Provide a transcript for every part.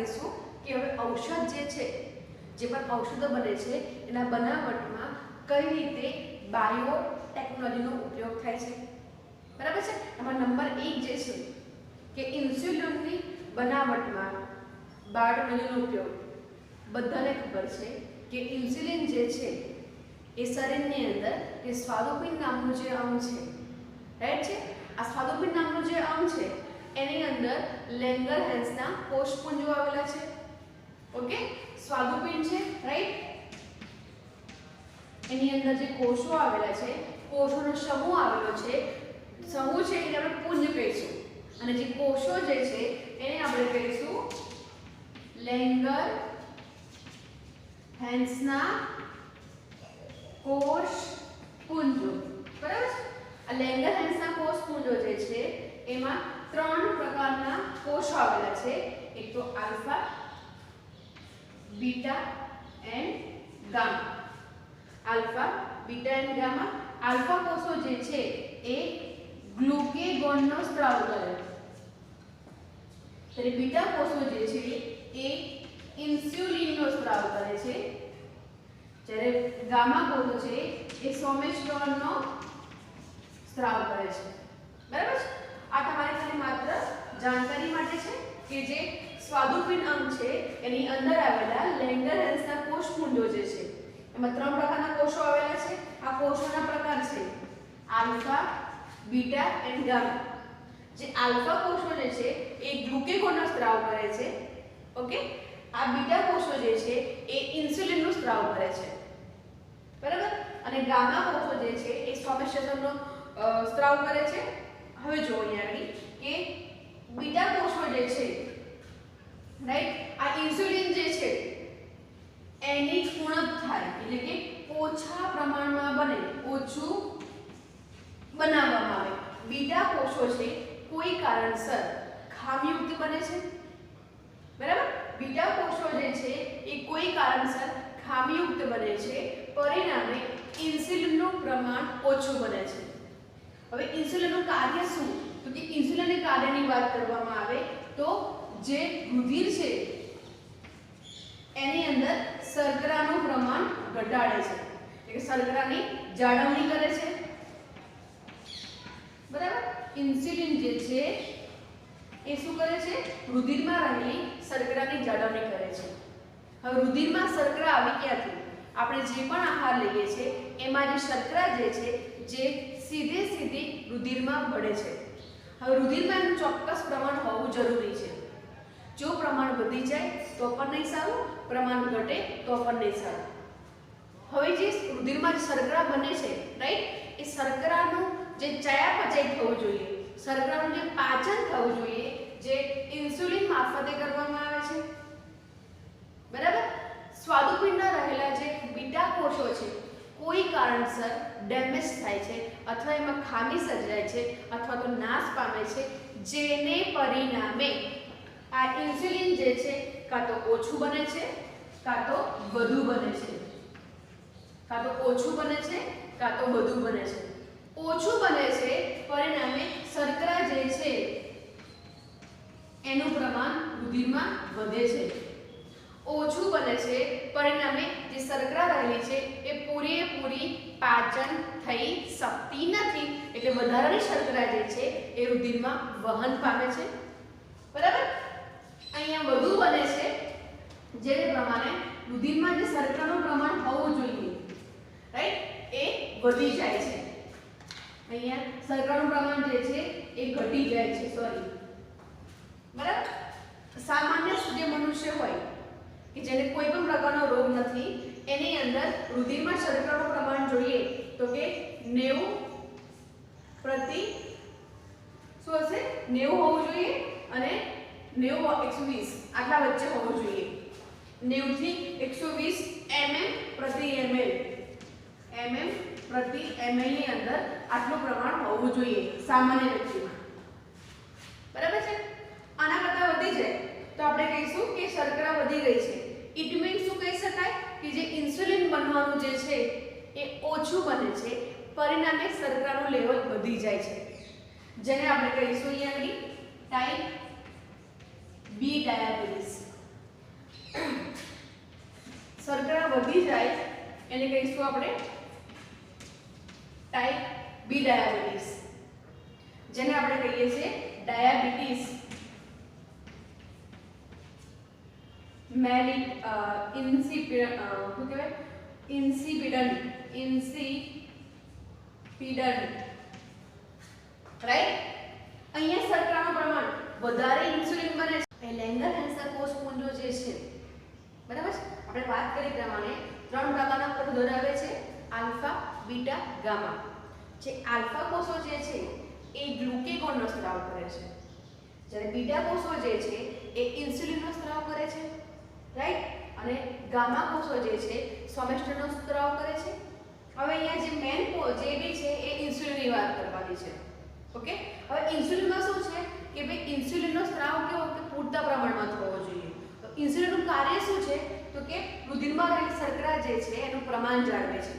કહીશું કે હવે ઔષધ જે છે, જે પણ ઔષધો બને છે એના બનાવટમાં કઈ રીતે બાયો ટેકનોલોજીનો ઉપયોગ થાય છે, બરાબર છે। એમાં નંબર 1 જે છે કે ઇન્સ્યુલિનની બનાવટમાં બાયોટેકનોલોજીનો ઉપયોગ। બધાને ખબર છે કે ઇન્સ્યુલિન જે છે એ શરીરની અંદર એ સ્વાદુપિંડ નામનું જે અંગ છે, રાઈટ છે। આ સ્વાદુપિંડ નામનું જે અંગ છે એની અંદર લેંગરહેન્સના કોષપુંજો આવેલા છે, ઓકે। સ્વાદુપિંડ છે, રાઈટ, એની અંદર જે કોષો આવેલા છે, કોષોનો સમૂહ આવેલો છે, સમૂહ છે એને આપણે પુંજ કહીશું, અને જે કોષો જે છે એને આપણે કહીશું લેંગરહેન્સના કોષપુંજો, બરાબર છે। આ લેંગરહેન્સના કોષપુંજો જે છે એમાં 3 પ્રકારના કોષો આવેલા છે, એક તો alpha, beta and gamma. Alpha, beta and gamma. Alpha કોષો જે છે એ ગ્લુકેગોનનો સ્ત્રાવ કરે, ત્યારે બીટા કોષો જે છે એ ઇન્સ્યુલિનનો સ્ત્રાવ કરે છે, જ્યારે ગામા કોષો છે એ સોમેસ્ટોનનો સ્ત્રાવ કરે છે, બરાબર છે। આ તમારે ખાલી માત્ર જાણકારી માટે છે કે જે સ્વાદુપિંડ અંગ છે એની અંદર આવેલા લેંગરહેન્સના કોષપુંજો જે છે એમાં 3 પ્રકારના કોષો આવેલા છે। આ કોષોના પ્રકાર છે આલ્ફા, બીટા એન્ડ ગામા। જે આલ્ફા કોષો જે છે એ ગ્લુકેગોનનો સ્ત્રાવ કરે છે, ઓકે। આ બીટા કોષો જે છે એ ઇન્સ્યુલિનનો સ્ત્રાવ કરે છે, બરાબર। અને ગામા કોષો જે છે એ સોમેસ્ટોનનો સ્ત્રાવ કરે છે। હવે જો અહીંયા આગળ કે બીટા કોષો જે છે, રાઈટ, આ ઇન્સ્યુલિન જે છે એની ઉણપ થાય એટલે કે ઓછા પ્રમાણમાં બને, ઓછું બનાવવામાં આવે। બીટા કોષો છે કોઈ કારણસર ખામીયુક્ત બને છે, બરાબર। બીટા કોષો જે છે એ કોઈ કારણસર ખામીયુક્ત બને છે, પરિણામે ઇન્સ્યુલિનનું પ્રમાણ ઓછું બને છે। હવે ઇન્સ્યુલિનનું કાર્ય શું, તો કે ઇન્સ્યુલિનના કાર્યની વાત કરવામાં આવે તો જે રુધિર છે એની અંદર શર્કરાનું પ્રમાણ ઘટાડે છે, એટલે કે શર્કરાની જાળવણી કરે છે, બરાબર। ઇન્સ્યુલિન જે છે એ શું કરે છે, રુધિરમાં રહેલી શર્કરાની જાળવણી કરે છે। હવે રુધિરમાં શર્કરા આવી ક્યાંથી, આપણે જે પણ આહાર લઈએ છીએ એમાં જે શર્કરા જે છે જે સીધી રુધિરમાં ભળે છે। હવે રુધિરમાં એનું ચોક્કસ પ્રમાણ હોવું જરૂરી છે, જો પ્રમાણ વધી જાય તો પણ નહીં સારું, પ્રમાણ ઘટે તો પણ નહીં સારું। હવે જે રુધિરમાં જે શર્કરા બને છે, રાઈટ, એ શર્કરાનું જે ચયાપચય થવું જોઈએ, શર્કરાનું જે પાચન થવું જોઈએ, જે ઇન્સ્યુલિન મારફતે કરવામાં આવે છે, બરાબર। સ્વાદુપિંડમાં રહેલા જે બીટા કોષો છે કોઈ કારણસર ડેમેજ થાય છે અથવા એમાં ખામી સર્જાય છે અથવા તો નાશ પામે છે, જેને પરિણામે આ ઇન્સ્યુલિન જે છે કાં તો ઓછું બને છે કાં તો વધુ બને છે, કાં તો ઓછું બને છે કાં તો વધુ બને છે। ઓછું બને છે પરિણામે શર્કરા જે છે એનું પ્રમાણ રુધિરમાં વધે છે, ઓછું બને છે પરિણામે જે શર્કરા રહેલી છે એ પૂરેપૂરી પાચન થઈ શકતી નથી, એટલે વધારાની શર્કરા જે છે એ રુધિરમાં વહન પામે છે, બરાબર। અહીંયા વધુ બને છે જે પ્રમાણે રુધિરમાં જે શર્કરાનું પ્રમાણ હોવું જોઈએ, રાઈટ, એ વધી જાય છે। અહીંયા શર્કરાનું પ્રમાણ જે છે એ ઘટી જાય છે, સોરી, બરાબર। સામાન્ય જે મનુષ્ય હોય કે જેને કોઈ પણ પ્રકારનો રોગ નથી એની અંદર રુધિરમાં શર્કરાનું પ્રમાણ જોઈએ તો કે 90 પ્રતિ શું હશે 90 હોવું જોઈએ અને 90 120 આટલા વચ્ચે હોવું જોઈએ। 90 થી 120 mm પ્રતિ ml ની અંદર આટલું પ્રમાણ હોવું જોઈએ સામાન્ય વ્યક્તિમાં, બરાબર છે। આના કરતાં વધી જાય તો આપણે કહીશું કે શર્કરા વધી ગઈ છે। ઇટ મીન્સ શું કહી શકાય કે જે ઇન્સ્યુલિન બનવાનું જે છે એ ઓછું બને છે, પરિણામે શર્કરાનું લેવલ વધી જાય છે, જેને આપણે કહીશું અહીંયા ટાઈપ બી ડાયાબિટીસ, વધી જાય એને કહીશું આપણે ટાઈપ બી ડાયાબિટીસ, જેને આપણે કહીએ છીએ ડાયાબિટીસ ઇન્સિપિડન્ટ, રાઈટ. અહીંયા શર્કરાનું પ્રમાણ વધારે ઇન્સ્યુલિન બને છે. લેંગરહાન્સર કોષપુંજો જે છે, બરાબર છે, આપણે વાત કરી પ્રમાણે 3 પ્રકારના કોષ ધરાવે છે, આલ્ફા, બીટા, ગામા. જે આલ્ફા કોષો જે છે એ ગ્લુકેગોનનો સ્ત્રાવ કરે છે, જ્યારે બીટા કોષો જે છે એ ઇન્સ્યુલિનનો સ્ત્રાવ કરે છે, રાઈટ. અને ગામા કોષો જે છે સોમેસ્ટરનો સ્ત્રાવ કરે છે. હવે અહીંયા જે મેન જે બી છે એ ઇન્સ્યુલિનની વાત કરવાની છે. ઓકે, હવે ઇન્સ્યુલિનમાં શું છે કે ભાઈ ઇન્સ્યુલિનનો સ્ત્રાવ કેવો કે પૂરતા પ્રમાણમાં થવો જોઈએ. તો ઇન્સ્યુલિનનું કાર્ય શું છે તો કે રુધિરમાં રહેલી શર્કરા જે છે એનું પ્રમાણ જાળવે છે.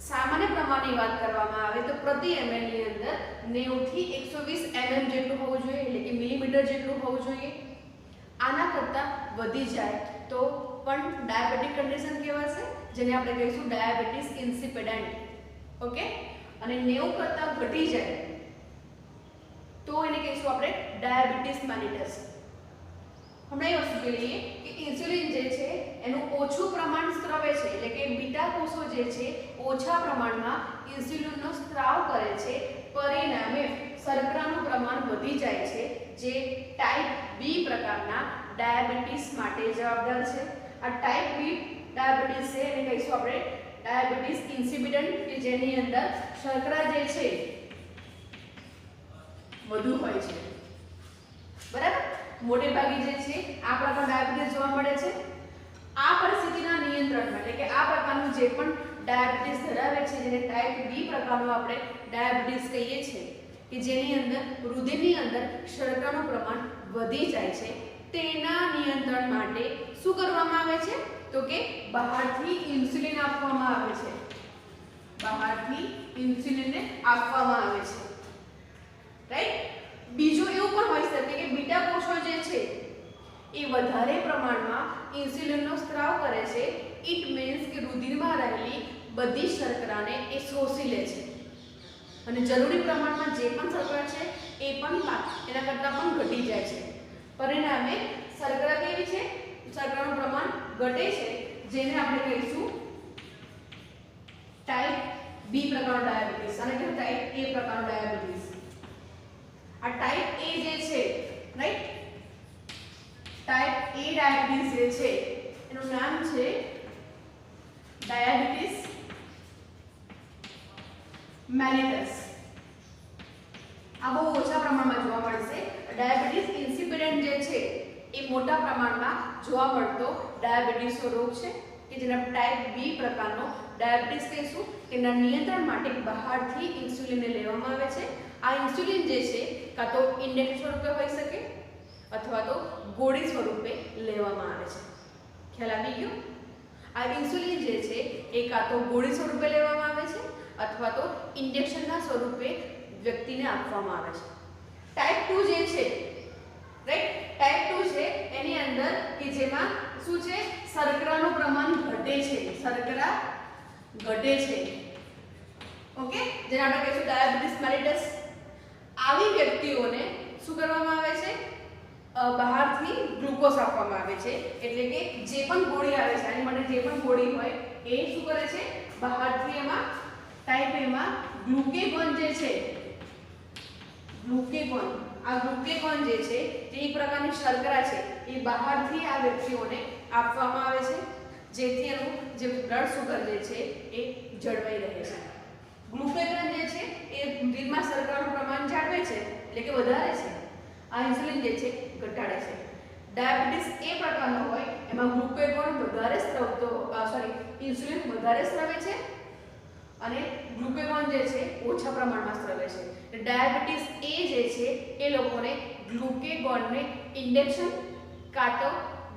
સામાન્ય પ્રમાણની વાત કરવામાં આવે તો પ્રતિ ml ની અંદર 90 થી 120 mm જેટલું હોવું જોઈએ, એટલે કે મિલીમીટર જેટલું હોવું જોઈએ. આના કરતાં વધી જાય તો પણ ડાયાબિટીક કન્ડિશન કહેવાશે, જેને આપણે કહીશું ડાયાબિટીસ ઇન્સિપિડન્ટ. ઓકે, અને 90 કરતાં ઘટી જાય તો એને કહીશું આપણે ડાયાબિટીસ મેલિટસ. હમણાં એ વસ્તુ જોઈએ કે ઇન્સ્યુલિન જે છે એનું ઓછું પ્રમાણ સ્ત્રવે છે, એટલે કે બીટા કોષો જે છે ઓછા પ્રમાણમાં ઇન્સ્યુલિનનો સ્ત્રાવ કરે છે, પરિણામે શર્કરાનું પ્રમાણ વધી જાય છે, જે ટાઈપ બી પ્રકારના ડાયાબિટીસ માટે જવાબદાર છે. આ ટાઈપ બી ડાયાબિટીસ છે એને કહીશું આપણે ડાયાબિટીસ ઇન્સિપિડન્ટ, કે જેની અંદર શર્કરા જે છે વધુ હોય છે, બરાબર. મોટે ભાગે જે છે આ પ્રકારનું ડાયાબિટીસ જોવા મળે છે. આ પરિસ્થિતિના નિયંત્રણમાં, એટલે કે આ પ્રકારનું જે પણ ડાયાબિટીસ ધરાવે છે, જેને ટાઈપ બી પ્રકારનું આપણે ડાયાબિટીસ કહીએ છીએ, કે જેની અંદર રુધિરની અંદર શર્કરાનું પ્રમાણ વધી જાય છે, તેના નિયંત્રણ માટે શું કરવામાં આવે છે તો કે બહારથી ઇન્સ્યુલિન આપવામાં આવે છે. બહારથી ઇન્સ્યુલિનને આપવામાં આવે છે, રાઈટ. બીજું એવું પણ હોઈ શકે કે બીટા કોષો જે છે એ વધારે પ્રમાણમાં ઇન્સ્યુલિનનો સ્ત્રાવ કરે છે. ઇટ મીન્સ કે રુધિરમાં રહેલી બધી શર્કરાને એ શોષી લે છે અને જરૂરી પ્રમાણમાં જે પણ શર્કરા છે એ પણ એના કરતાં પણ ઘટી જાય છે. પરિણામે શર્કરા કેવી છે, શર્કરાનું પ્રમાણ ઘટે છે, જેને આપણે કહીશું ટાઈપ બી પ્રકારનો ડાયાબિટીસ અને ટાઈપ એ પ્રકારનો ડાયાબિટીસ. આ ટાઈપ એ જે છે, રાઈટ, ટાઈપ એ ડાયાબિટીસ જે છે એનું નામ છે ડાયાબિટીસ મેલિટસ. આ બહુ ઓછા પ્રમાણમાં જોવા મળશે. ડાયાબિટીસ ઇન્સિપિડન્ટ જે છે એ મોટા પ્રમાણમાં જોવા મળતો ડાયાબિટીસનો રોગ છે, કે જેને ટાઈપ બી પ્રકારનો ડાયાબિટીસ કહીશું. તેના નિયંત્રણ માટે બહારથી ઇન્સ્યુલિનને લેવામાં આવે છે. આ ઇન્સ્યુલિન જે છે કાં તો ઇન્જેક્શન સ્વરૂપે હોઈ શકે અથવા તો ગોળી સ્વરૂપે લેવામાં આવે છે. ખ્યાલ આવી ગયો? આ ઇન્સ્યુલિન જે છે એ કાં તો ગોળી સ્વરૂપે લેવામાં આવે છે અથવા તો ઇન્જેક્શનના સ્વરૂપે વ્યક્તિને આપવામાં આવે છે. ટાઈપ 2 જે છે, રાઈટ, ટાઈપ 2 છે એની અંદર કે જેમાં શું છે, શર્કરાનું પ્રમાણ ઘટે છે, શર્કરા ઘટે છે. ઓકે, જેને આપણે કહીશું ડાયાબિટીસ મેલિટસ. આવી વ્યક્તિઓને શું કરવામાં આવે છે, બહારથી ગ્લુકોઝ આપવામાં આવે છે, એટલે કે જે પણ ગોળી આવે છે આની માટે જે પણ ગોળી હોય એ શું કરે છે, બહારથી એમાં ટાઈપ એમાં ગ્લુકેગોન જે છે, ગ્લુકેગોન, આ ગ્લુકેગોન જે છે તે એક પ્રકારની શર્કરા છે, એ બહારથી આ વ્યક્તિઓને આપવામાં આવે છે, જેથી એનું જે બ્લડ સુગર જે છે એ જળવાઈ રહે છે. ગ્લુકેગોન જે છે એ રુધિરમાં શર્કરાનું પ્રમાણ જાળવે છે, એટલે કે વધારે છે. આ ઇન્સ્યુલિન જે છે ઘટાડે છે. ડાયાબિટીસ એ પ્રકારનો હોય એમાં ગ્લુકેગોન વધારે સ્ત્રવતો ઇન્સ્યુલિન વધારે સ્ત્રવે છે અને ગ્લુકેગોન જે છે ઓછા પ્રમાણમાં સ્ત્રવે છે. ડાયાબિટીસ એ જે છે એ લોકોને ગ્લુકેગોનને ઇન્જેક્શન કાં તો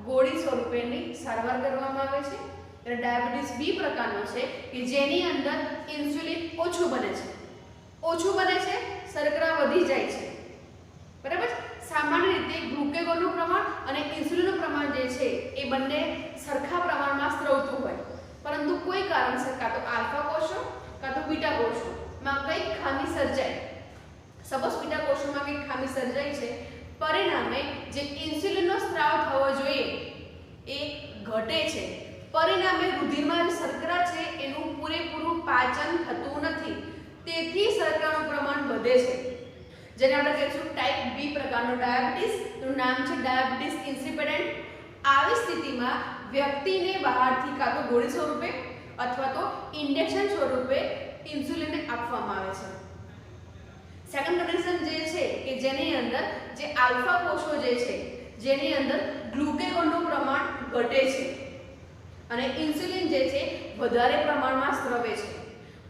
ગોળી સ્વરૂપેની સારવાર કરવામાં આવે છે. અને ડાયાબિટીસ બી પ્રકારનો છે કે જેની અંદર ઇન્સ્યુલિન ઓછું બને છે, શર્કરા વધી જાય છે, બરાબર. સામાન્ય રીતે ગ્લુકેગોનનું પ્રમાણ અને ઇન્સ્યુલિનનું પ્રમાણ જે છે એ બંને સરખા પ્રમાણમાં સ્ત્રવતું હોય, સપોઝ પિત્તાકોષોમાં કંઈક ખામી સર્જાઈ છે, પરિણામે જે ઇન્સ્યુલિનનો સ્ત્રાવ થવો જોઈએ એ ઘટે છે, પરિણામે રુધિરમાં જે શર્કરા છે એનું પૂરેપૂરું પાચન થતું નથી, તેથી શર્કરાનું પ્રમાણ વધે છે, જેને આપણે કહીશું ટાઈપ બી પ્રકારનો ડાયાબિટીસ. એનું નામ છે ડાયાબિટીસ ઇન્સિપિડન્ટ. આવી સ્થિતિમાં વ્યક્તિને બહારથી કાં તો ગોળી સ્વરૂપે અથવા તો ઇન્જેક્શન સ્વરૂપે ઇન્સ્યુલિન આપવામાં આવે છે. સેકન્ડ કન્ડિશન જે છે કે જેની અંદર જે આલ્ફા કોષો જે છે જેની અંદર ગ્લુકેગોનનું પ્રમાણ ઘટે છે અને ઇન્સ્યુલિન જે છે વધારે પ્રમાણમાં સ્રવે છે,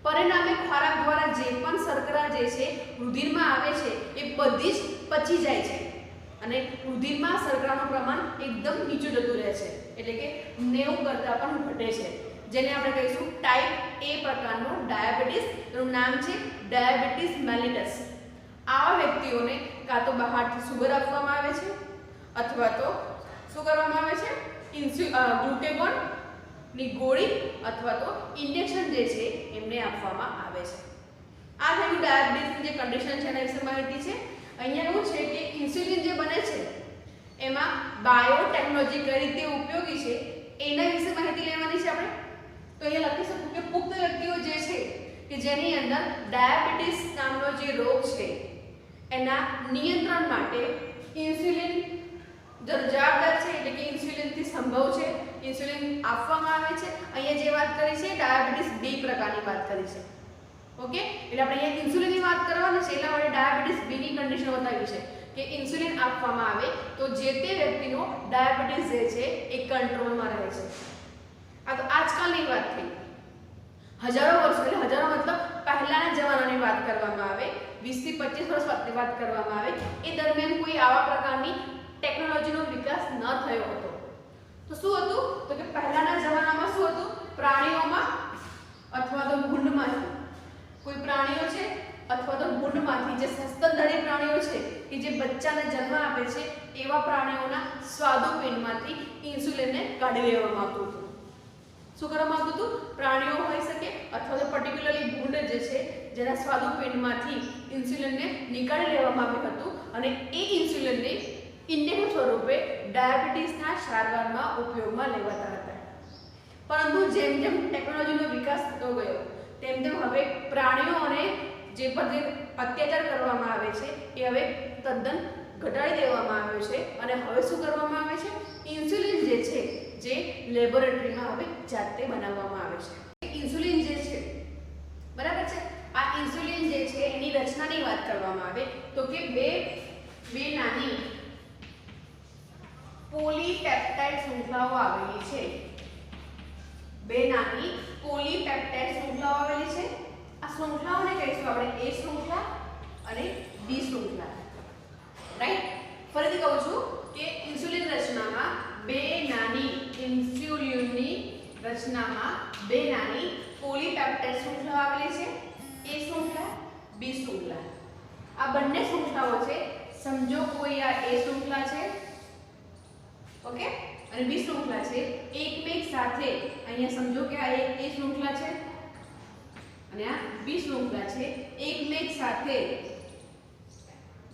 પરિણામે ખોરાક દ્વારા જે પણ શર્કરા જે છે રુધિરમાં આવે છે એ બધી જ પચી જાય છે અને રુધિરમાં શર્કરાનું પ્રમાણ એકદમ નીચું જતું રહે છે, એટલે કે 90 કરતાં પણ ઘટે છે, જેને આપણે કહીશું ટાઈપ એ પ્રકારનો ડાયાબિટીસ. એનું નામ છે ડાયાબિટીસ મેલિટસ. આવા વ્યક્તિઓને કાં તો બહારથી સુગર આપવામાં આવે છે અથવા તો શું કરવામાં આવે છે ગ્લુકેગોન ની ગોળી અથવા તો ઇન્જેક્શન જે છે એમને આપવામાં આવે છે. આ થયું ડાયાબિટીસની જે કન્ડિશન છે એના વિશે માહિતી છે. અહીંયા એવું છે કે ઇન્સ્યુલિન જે બને છે એમાં બાયોટેકનોલોજી કઈ રીતે ઉપયોગી છે એના વિશે માહિતી લેવાની છે આપણે. તો અહીંયા લખી શકું કે પુખ્ત વ્યક્તિઓ જે છે કે જેની અંદર ડાયાબિટીસ નામનો જે રોગ છે એના નિયંત્રણ માટે ઇન્સ્યુલિન જવાબદાર છે, એટલે કે ઇન્સ્યુલિનથી સંભવ છે, ઇન્સ્યુલિન આપવામાં આવે છે. અહીંયા જે વાત કરી છે ડાયાબિટીસ બી પ્રકારની વાત કરી છે. ઓકે, એટલે આપણે અહીંયા ઇન્સ્યુલિનની વાત કરવાની છે, એટલા માટે ડાયાબિટીસ બી ની કન્ડિશન બતાવી છે કે ઇન્સ્યુલિન આપવામાં આવે તો જે તે વ્યક્તિનો ડાયાબિટીસ જે છે એ કંટ્રોલમાં રહે છે. આ તો આજકાલની વાત થઈ. હજારો વર્ષ એટલે હજારો મતલબ પહેલાના જમાનાની વાત કરવામાં આવે, 20 થી 25 વર્ષ વાત કરવામાં આવે, એ દરમિયાન કોઈ આવા પ્રકારની ટેકનોલોજીનો વિકાસ ન થયો હતો. તો શું હતું તો કે પહેલાના જમાનામાં શું હતું, પ્રાણીઓમાં અથવા તો ભૂંડમાંથી કોઈ પ્રાણીઓ છે અથવા તો ભૂંડમાંથી જે સસ્તનધારી પ્રાણીઓ છે કે જે બચ્ચાને જન્મ આપે છે એવા પ્રાણીઓના સ્વાદુપિંડમાંથી ઇન્સ્યુલિનને કાઢી લેવામાં આવતું હતું. શું કરવામાં આવતું હતું, પ્રાણીઓ હોઈ શકે અથવા તો પર્ટિક્યુલરલી ભૂંડ જે છે જેના સ્વાદુપિંડમાંથી ઇન્સ્યુલિનને નીકાળી લેવામાં આવ્યું હતું અને એ ઇન્સ્યુલિનને ઇન્જેક્શન સ્વરૂપે ડાયાબિટીસના સારવારમાં ઉપયોગમાં લેવાતા હતા. પરંતુ જેમ જેમ ટેકનોલોજીનો વિકાસ થતો ગયો તેમ તેમ હવે પ્રાણીઓને જે પણ અત્યાચાર કરવામાં આવે છે એ હવે તદ્દન ઘટાડી દેવામાં આવ્યો છે અને હવે શું કરવામાં આવે છે, ઇન્સ્યુલિન જે છે જે લેબોરેટરીમાં હવે જાતે બનાવવામાં આવે છે. ઇન્સ્યુલિન જે છે બરાબર છે, આ ઇન્સ્યુલિન જે છે એની રચનાની વાત કરવામાં આવે તો કે બે નાની પોલીપેપ્ટાઇડ શૃંખલાઓ આવેલી છે. બે નાની પોલીપેપ્ટાઇડ શૃંખલાઓ આવેલી છે. આ શૃંખલાઓને કહીશું આપણે એ શૃંખલા અને બી શૃંખલા. રાઈટ, ફરીથી કહું છું કે ઇન્સ્યુલિન રચનામાં બે નાની પોલીપેપ્ટાઇડ શૃંખલાઓ આવેલી છે, એ શૃંખલા બી શૃંખલા. આ બંને શૃંખલાઓ છે, સમજો કોઈ આ એ શૃંખલા છે, ઓકે, અને બી શૃંખલા છે, એકમેક સાથે અહીંયા સમજો કે આ એક એ શૃંખલા છે અને આ બી શૃંખલા છે, એકમેક સાથે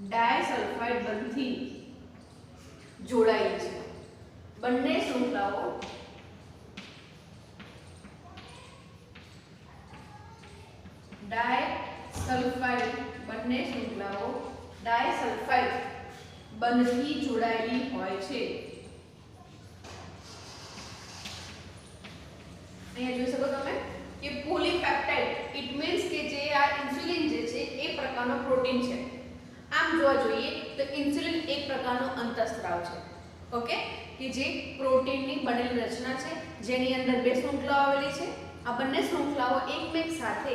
ડાયસલ્ફાઇડ બંધથી જોડાયેલી છે. બંને શૃંખલાઓ ડાયસલ્ફાઇડ બંધથી જોડાયેલી હોય છે. અહીંયા જોઈ શકો તમે કે પોલીપેપ્ટાઇડ ઇટ મીન્સ કે જે આ ઇન્સ્યુલિન જે છે એ પ્રકારનો પ્રોટીન છે. આમ જોવા જોઈએ તો ઇન્સ્યુલિન એક પ્રકારનો અંતઃસ્ત્રાવ છે, ઓકે, કે જે પ્રોટીનની બનેલી રચના છે જેની અંદર બે શૃંખલાઓ આવેલી છે. આ બંને શૃંખલાઓ એકમેક સાથે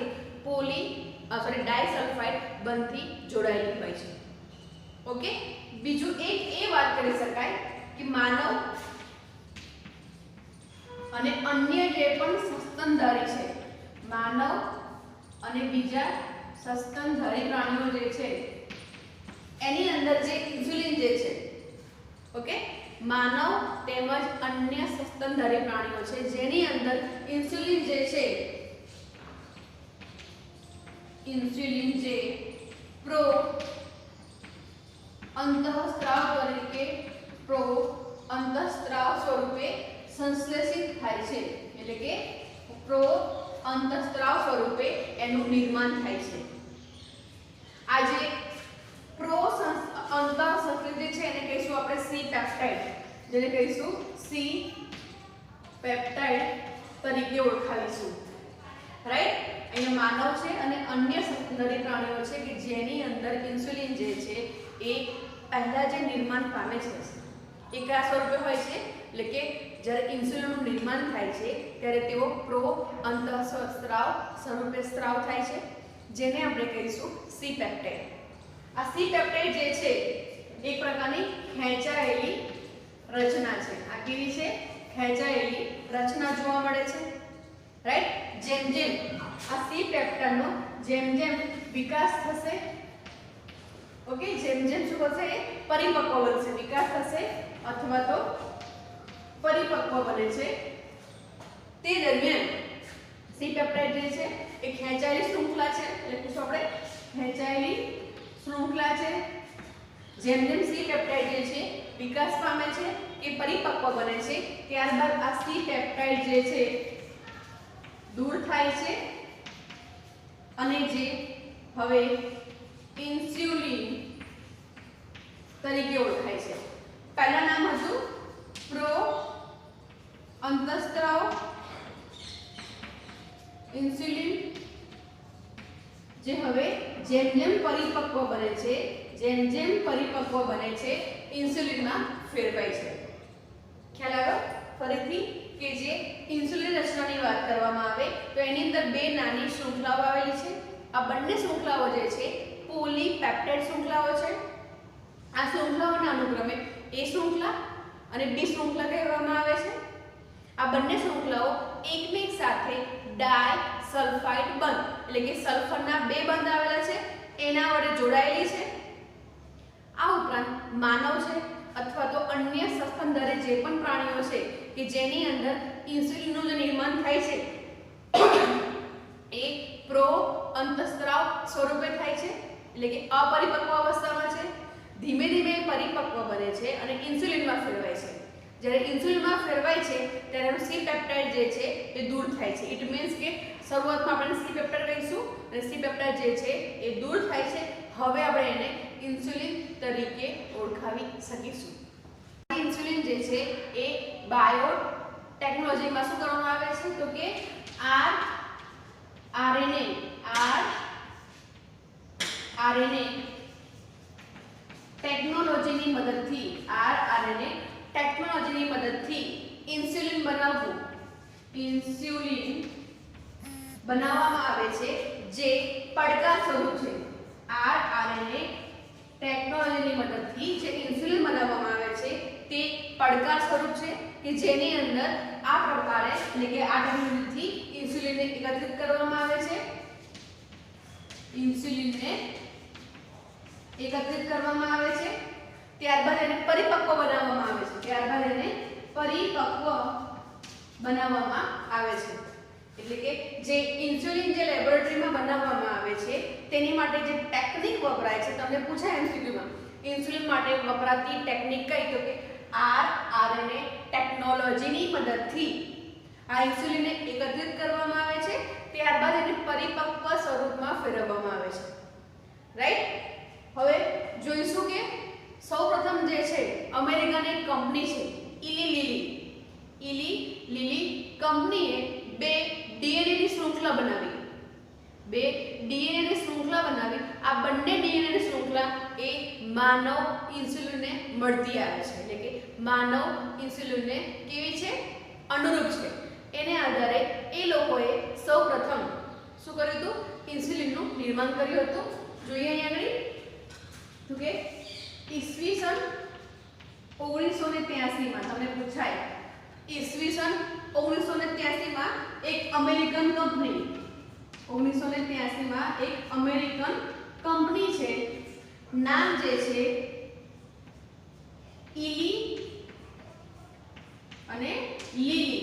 ડાયસલ્ફાઇડ બંધથી જોડાયેલી હોય છે. ઓકે, બીજું એક એ વાત કરી શકાય કે માનવ અને અન્ય જે પણ સસ્તનધારી છે, માનવ અને બીજા સસ્તનધારી પ્રાણીઓ જે છે એની અંદર જે ઇન્સ્યુલિન જે છે, ઓકે, માનવ તેમજ અન્ય સસ્તનધારી પ્રાણીઓ છે જેની અંદર ઇન્સ્યુલિન જે પ્રો અંતઃસ્ત્રાવ તરીકે પ્રો અંતઃસ્ત્રાવ સ્વરૂપે સંશ્લેષિત થાય છે, એટલે કે પ્રો અંતઃસ્ત્રાવ સ્વરૂપે એનું નિર્માણ થાય છે. આજે પ્રો અંતઃસંશ્લેષિત છે એને કહીશું આપણે સી પેપ્ટાઇડ, જેને કહીશું સી પેપ્ટાઇડ તરીકે ઓળખાવીશું. રાઈટ, અહીંયા માનવ છે અને અન્ય સ્તનધારી પ્રાણીઓ છે કે જેની અંદર ઇન્સ્યુલિન જે છે એ પહેલા જે નિર્માણ પામે છે એ કયા સ્વરૂપે હોય છે, એટલે કે જ્યારે ઇન્સ્યુલિનનું નિર્માણ થાય છે ત્યારે તેઓ પ્રો અંતઃસ્ત્રાવ સ્વરૂપે સ્ત્રાવ થાય છે, જેને આપણે કહીશું સી પેપ્ટાઇડ. આ સી પેપ્ટાઇડ જે છે એક પ્રકારની ખેંચાયેલી રચના છે. આ કેવી છે? ખેંચાયેલી રચના જોવા મળે છે. રાઈટ, જેમ જેમ આ સી પેપ્ટાઇડનો જેમ જેમ વિકાસ થશે, ઓકે, જેમ જેમ શું થશે એ પરિપક્વ બનશે, વિકાસ થશે અથવા તો પરિપક્વ બને છે, તે દરમિયાન સી પેપ્ટાઇડ જે છે એ ખેંચાયેલી શૃંખલા છે, એટલે શું આપણે ખેંચાયેલી શૃંખલા છે. જેમ જેમ સી પેપ્ટાઇડ જે છે વિકાસ પામે છે કે પરિપક્વ બને છે, ત્યારબાદ આ સી પેપ્ટાઇડ જે છે દૂર થાય છે અને જે હવે ઇન્સ્યુલિન તરીકે ઓળખાય છે. પહેલા નામ હતું પ્રો અંતઃસ્ત્રાવ ઇન્સ્યુલિન, જે હવે જેમ જેમ પરિપક્વ બને છે, જેમ જેમ પરિપક્વ બને છે ઇન્સ્યુલિનમાં ફેરવાય છે. ખ્યાલ આવ્યો? ફરીથી કે જે ઇન્સ્યુલિન રચનાની વાત કરવામાં આવે તો એની અંદર બે નાની શૃંખલાઓ આવેલી છે. આ બંને શૃંખલાઓ જે છે પોલીપેપ્ટાઇડ શૃંખલાઓ છે. આ શૃંખલાઓના અનુક્રમે એ શૃંખલા અને બી શૃંખલા કહેવામાં આવે છે. આ બંને શૃંખલાઓ એકમેક સાથે ડાયસલ્ફાઇડ બંધ, એટલે કે સલ્ફરના બે બંધ આવેલા છે એના વડે જોડાયેલી છે. આ ઉપરાંત માનવ છે અથવા તો અન્ય સસ્તનધારી જે પણ પ્રાણીઓ છે કે જેની અંદર ઇન્સ્યુલિનનું જે નિર્માણ થાય છે એ પ્રો અંતઃસ્ત્રાવ સ્વરૂપે થાય છે, એટલે કે અપરિપક્વ અવસ્થામાં છે. ધીમે ધીમે પરિપક્વ બને છે અને ઇન્સ્યુલિનમાં ફેરવાય છે. જ્યારે ઇન્સ્યુલિનમાં ફેરવાય છે ત્યારે સી પેપ્ટાઇડ જે છે એ દૂર થાય છે. ઇટ મીન્સ કે શરૂઆતમાં આપણે સી પેપ્ટાઇડ કહીશું અને સી પેપ્ટાઇડ જે છે એ દૂર થાય છે. હવે આપણે એને ઇન્સ્યુલિન તરીકે ઓળખાવી શકીશું. ઇન્સ્યુલિન જે છે એ બાયો ટેકનોલોજીમાં શું કરવામાં આવે છે તો કે આરએનએ ટેકનોલોજીની મદદથી ઇન્સ્યુલિન બનાવવામાં આવે છે, જે પડકાર સ્વરૂપ છે. આરએનએ ટેકનોલોજીની મદદથી જે ઇન્સ્યુલિન બનાવવામાં આવે છે તે પડકાર સ્વરૂપ છે કે જેની અંદર આ પ્રકારે, એટલે કે આ ટેકનોલોજીથી ઇન્સ્યુલિનને એકત્રિત કરવામાં આવે છે. ઇન્સ્યુલિનને એકત્રિત કરવામાં આવે છે, ત્યારબાદ એને પરિપક્વ બનાવવામાં આવે છે. એટલે કે જે ઇન્સ્યુલિન જે લેબોરેટરીમાં બનાવવામાં આવે છે તેની માટે જે ટેકનિક વપરાય છે, તમને પૂછાય એમસીક્યુમાં ઇન્સ્યુલિન માટે વપરાતી ટેકનિક કઈ, તો કે આરએનએ ટેકનોલોજીની મદદથી આ ઇન્સ્યુલિનને એકત્રિત કરવામાં આવે છે, ત્યારબાદ એને પરિપક્વ સ્વરૂપમાં ફેરવવામાં આવે છે. રાઈટ, હવે જોઈશું કે સૌપ્રથમ જે છે અમેરિકાની એક કંપની છે ઇલી લિલી કંપનીએ બે ડીએનએની શૃંખલા બનાવી. આ બંને ડીએનએની શૃંખલા એ માનવ ઇન્સ્યુલિનને મળતી આવે છે, એટલે કે માનવ ઇન્સ્યુલિનને કેવી છે? અનુરૂપ છે. એને આધારે એ લોકોએ સૌપ્રથમ શું કર્યું હતું? ઇન્સ્યુલિનનું નિર્માણ કર્યું હતું. જોઈએ અહીંયા આગળ તો કે ઈસવીસન 1983 માં તમને પૂછાય, ઈસવીસન 1983 માં એક અમેરિકન કંપની 1983 માં એક અમેરિકન કંપની છે, નામ જે છે ઇલી અને લિલી.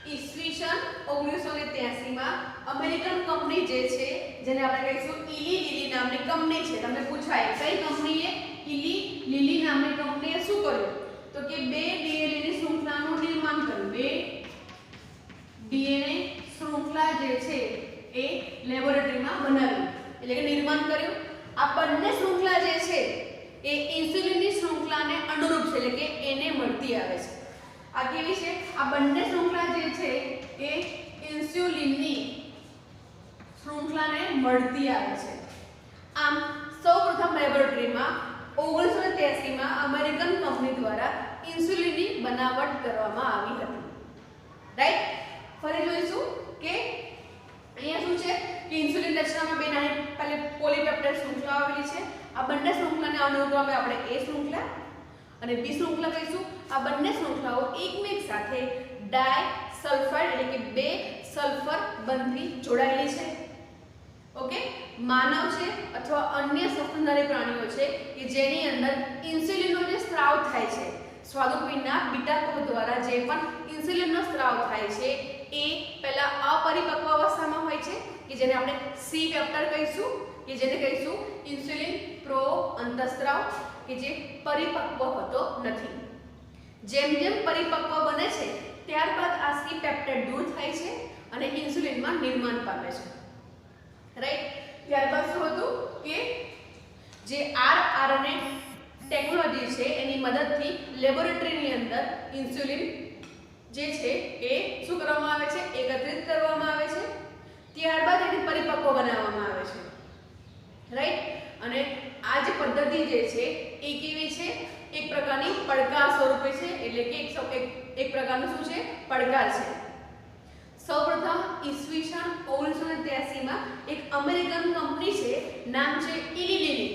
ઈસવીસન ઈસવીસન 1983 માં અમેરિકન કંપની જે છે જેને આપણે કહીશું ઇલી લિલી નામની કંપની છે. તમને પૂછાય કઈ કંપનીએ ઇલી લિલી નામની કંપનીએ શું કર્યું તો કે બે ડીએનએ ની શૃંખલાનું નિર્માણ કર્યું. બે ડીએનએ શૃંખલા જે છે એ લેબોરેટરીમાં બનાવી એટલે કે નિર્માણ કર્યું. આ બંને શૃંખલા જે છે એ ઇન્સ્યુલિનની શૃંખલાને અનુરૂપ છે એટલે કે એને મળતી આવે છે. આ કેવી છે? આ બંને શૃંખલા જે છે એ ઇન્સ્યુલિનની શૃંખલાને મળતી આવે છે. આમ સૌપ્રથમ લેબોરેટરીમાં 1983 માં અમેરિકન કંપની દ્વારા ઇન્સ્યુલિનની બનાવટ કરવામાં આવી હતી. રાઈટ? ફરી જોઈશું કે અહીંયા શું છે કે ઇન્સ્યુલિન રચનામાં બે નાની પહેલે પોલીપેપ્ટાઇડ શૃંખલા આવેલી છે. આ બંને શૃંખલાને અનુરૂપ આપણે એ શૃંખલા અને બી શૃંખલા કહીશું. આ બંને શૃંખલાઓ એકમેક સાથે ડાયસલ્ફાઇડ એટલે કે બે સલ્ફર બંધથી જોડાયેલી છે. ઓકે, માનવ છે અથવા અન્ય સસ્તનધારી પ્રાણીઓ છે કે જેની અંદર ઇન્સ્યુલિનનો જે સ્ત્રાવ થાય છે સ્વાદુપિંડના બીટા કોષ દ્વારા જે પણ ઇન્સ્યુલિનનો સ્ત્રાવ થાય છે એ પહેલા અપરિપક્વ અવસ્થામાં હોય છે કે જેને આપણે સી પેપ્ટાઇડ કહીશું કે જેને કહીશું ઇન્સ્યુલિન પ્રો અંતઃસ્ત્રાવ કે જે પરિપક્વ હોતો નથી. જેમ જેમ પરિપક્વ બને છે ત્યારબાદ આ સી પેપ્ટાઇડ દૂર થાય છે અને ઇન્સ્યુલિનમાં નિર્માણ પામે છે. રાઈટ? ત્યારબાદ શું હતું કે જે આરઆરએનએ ટેકનોલોજી છે એની મદદથી લેબોરેટરીની અંદર ઇન્સ્યુલિન જે છે એ શું કરવામાં આવે છે? એકત્રિત કરવામાં આવે છે. ત્યારબાદ એને પરિપક્વ બનાવવામાં આવે છે. રાઈટ? અને આ જે પદ્ધતિ જે છે એ કેવી છે? એક પ્રકારની પડકાર સ્વરૂપે છે એટલે કે એક પ્રકારનું શું છે? પડકાર છે. સૌપ્રથમ ઈસવીસન 1983 માં એક અમેરિકન કંપની છે નામ છે ઇલી લિલી.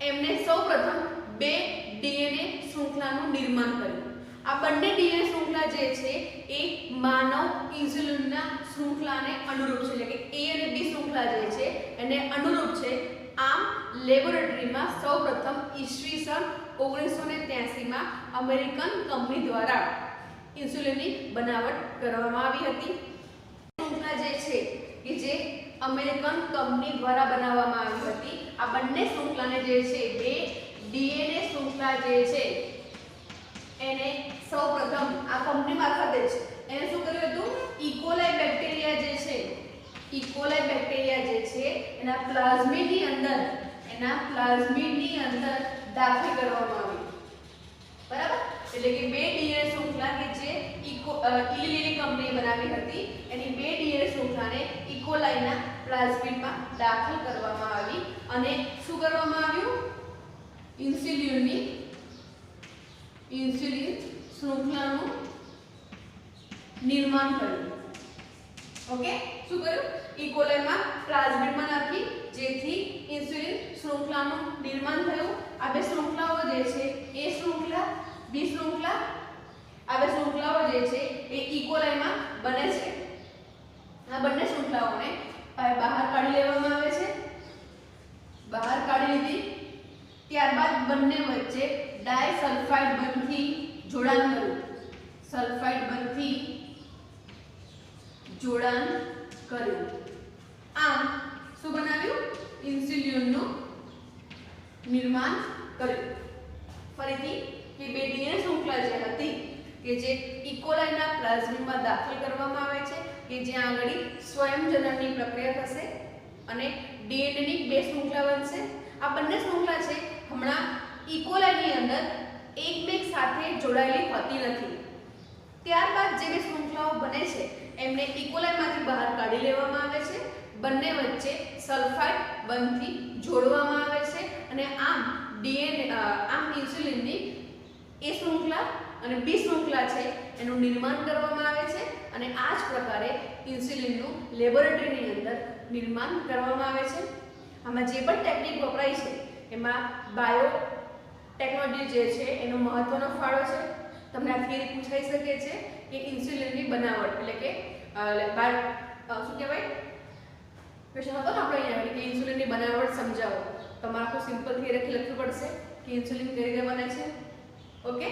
એમને સૌપ્રથમ બે ડીએનએ શૃંખલાનું નિર્માણ કર્યું. આ બંને ડીએનએ શૃંખલા જે છે એ માનવ ઇન્સ્યુલિનના શૃંખલાને અનુરૂપ છે એટલે કે એ અને બી શૃંખલા જે છે એને અનુરૂપ છે. આમ લેબોરેટરીમાં સૌપ્રથમ ઈસવીસન 1983 માં અમેરિકન કંપની દ્વારા ઇન્સ્યુલિનની બનાવટ કરવામાં આવી હતી. શૃંખલા જે છે કે જે અમેરિકન કંપની દ્વારા બનાવવામાં આવી હતી. આ બંને શૃંખલાને જે છે બે ડીએનએ શૃંખલા જે છે એને સૌપ્રથમ આ કંપની મારફતે જ એને શું કર્યું હતું? ઇકોલાઈ બેક્ટેરિયા જે છે ઇકોલાઈ બેક્ટેરિયા જે છે એના પ્લાઝમિડની અંદર દાખલ કરવામાં આવી. બરાબર? એટલે કે બે ડીએનએ શૃંખલા કે જે ઇલી લિલી કંપનીએ બનાવી હતી એની બે ડીએનએ શૃંખલાને ઇકોલાઈના પ્લાઝમિડમાં દાખલ કરવામાં આવી અને શું કરવામાં આવ્યું? ઇન્સ્યુલિન શૃંખલાનું નિર્માણ કર્યું. ઓકે, શું કર્યું? ઇકોલાઈમાં પ્લાઝમિડમાં નાખી જેથી ઇન્સ્યુલિન શૃંખલાનું નિર્માણ થયું. આ બે શૃંખલાઓ જે છે એ શૃંખલા બી શૃંખલા આ બે શૃંખલાઓ જે છે એ ઇકોલાઈમાં બને છે. આ બંને શૃંખલાઓને બહાર કાઢી લેવામાં આવે છે. બહાર કાઢી લીધી ત્યારબાદ બંને વચ્ચે ડાયસલ્ફાઇડ બંધથી જોડાણ કર્યું. સલ્ફાઇડ બંધથી જોડાણ કર્યું. આમ શું બનાવ્યું? ઇન્સ્યુલિનનું નિર્માણ કર્યું. ફરીથી કે બે ડીએનએ શૃંખલા જે હતી કે જે ઇકોલાઈના પ્લાઝમિડમાં દાખલ કરવામાં આવે છે કે જ્યાં આગળ સ્વયંજનનની પ્રક્રિયા થશે અને ડીએનએની બે શૃંખલા બનશે. આ બંને શૃંખલા છે હમણાં ઇકોલાઈની અંદર એકમેક સાથે જોડાયેલી હોતી નથી. ત્યારબાદ જે બે શૃંખલાઓ બને છે એમને ઇકોલાઈમાંથી બહાર કાઢી લેવામાં આવે છે. બંને વચ્ચે સલ્ફાઇડ બંધથી જોડવામાં આવે છે અને આમ ઇન્સ્યુલિનની એ શૃંખલા અને બી શૃંખલા છે એનું નિર્માણ કરવામાં આવે છે અને આ જ પ્રકારે ઇન્સ્યુલિનનું લેબોરેટરીની અંદર નિર્માણ કરવામાં આવે છે. આમાં જે પણ ટેકનિક વપરાય છે એમાં બાયો ટેકનોલોજી જે છે એનો મહત્વનો ફાળો છે. તમને આ થિયરી પૂછાઈ શકે છે કે ઇન્સ્યુલિનની બનાવટ એટલે કે શું કહેવાય ક્વેશ્ચન હતો ને આપણે અહીંયા કે ઇન્સ્યુલિનની બનાવટ સમજાવો. તમારે આખું સિમ્પલ થિયરી લખવી પડશે કે ઇન્સ્યુલિન કઈ રીતે બને છે. ઓકે.